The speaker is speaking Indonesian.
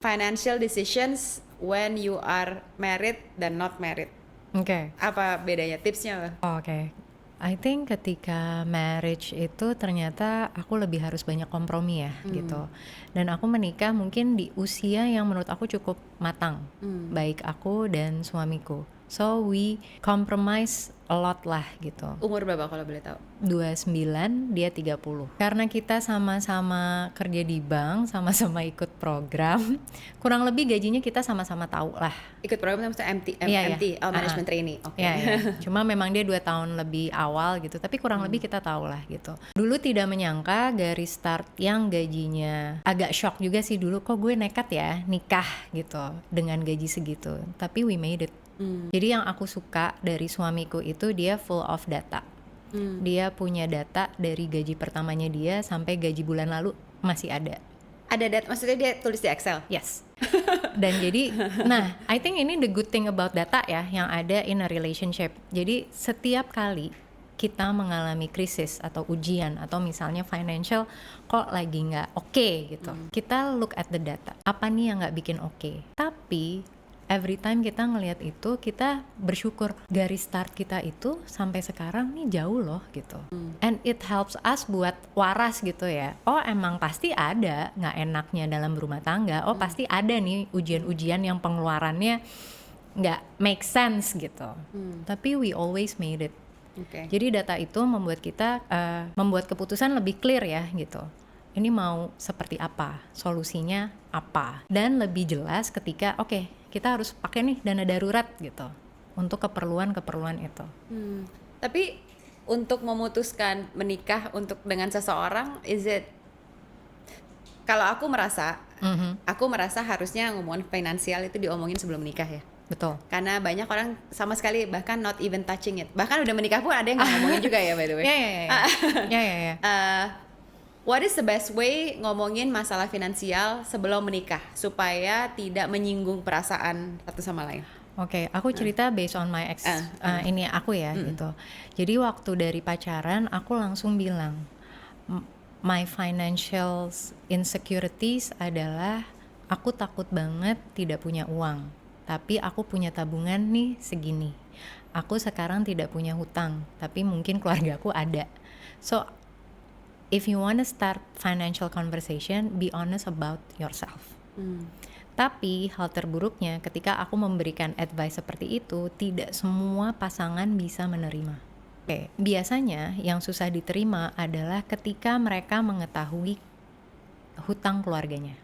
financial decisions when you are married dan not married. Oke. Apa bedanya? Tipsnya apa? Oke. I think ketika marriage itu ternyata aku lebih harus banyak kompromi ya gitu. Dan aku menikah mungkin di usia yang menurut aku cukup matang, baik aku dan suamiku. So we compromise a lot lah gitu. Umur berapa kalau boleh tahu? 29, dia 30. Karena kita sama-sama kerja di bank, sama-sama ikut program, kurang lebih gajinya kita sama-sama tahu lah. Ikut program maksudnya Iya, MT, management trainee. Oke. Iya, iya. Cuma memang dia 2 tahun lebih awal gitu, tapi kurang lebih kita tahu lah gitu. Dulu tidak menyangka garis start yang gajinya agak shock juga sih dulu, kok gue nekat ya nikah gitu dengan gaji segitu. Tapi we made it. Jadi yang aku suka dari suamiku itu dia full of data. Dia punya data dari gaji pertamanya dia sampai gaji bulan lalu masih ada. Ada data, maksudnya dia tulis di Excel? Yes. Dan jadi, nah, I think ini the good thing about data ya, yang ada in a relationship. Jadi setiap kali kita mengalami krisis atau ujian atau misalnya financial kok lagi nggak oke gitu, kita look at the data. Apa nih yang nggak bikin oke? Tapi every time kita ngelihat itu, kita bersyukur garis start kita itu sampai sekarang nih jauh loh gitu. And it helps us buat waras gitu ya. Oh emang pasti ada nggak enaknya dalam berumah tangga. Oh pasti ada nih ujian-ujian yang pengeluarannya nggak make sense gitu. Tapi we always made it. Oke. Jadi data itu membuat kita membuat keputusan lebih clear ya gitu. Ini mau seperti apa, solusinya apa, dan lebih jelas ketika oke, kita harus pakai nih dana darurat gitu untuk keperluan itu. Tapi untuk memutuskan menikah untuk dengan seseorang, kalau aku merasa harusnya ngomongin finansial itu diomongin sebelum menikah ya. Betul. Karena banyak orang sama sekali bahkan not even touching it. Bahkan udah menikah pun ada yang nggak ngomongin juga ya, by the way. Ya. What is the best way ngomongin masalah finansial sebelum menikah supaya tidak menyinggung perasaan satu sama lain? Oke, aku cerita based on my ex, ini aku ya gitu. Jadi waktu dari pacaran aku langsung bilang, my financial insecurities adalah aku takut banget tidak punya uang, tapi aku punya tabungan nih segini. Aku sekarang tidak punya hutang, tapi mungkin keluargaku ada. So if you wanna start financial conversation, be honest about yourself. Tapi hal terburuknya ketika aku memberikan advice seperti itu, tidak semua pasangan bisa menerima. Oke, biasanya yang susah diterima adalah ketika mereka mengetahui hutang keluarganya.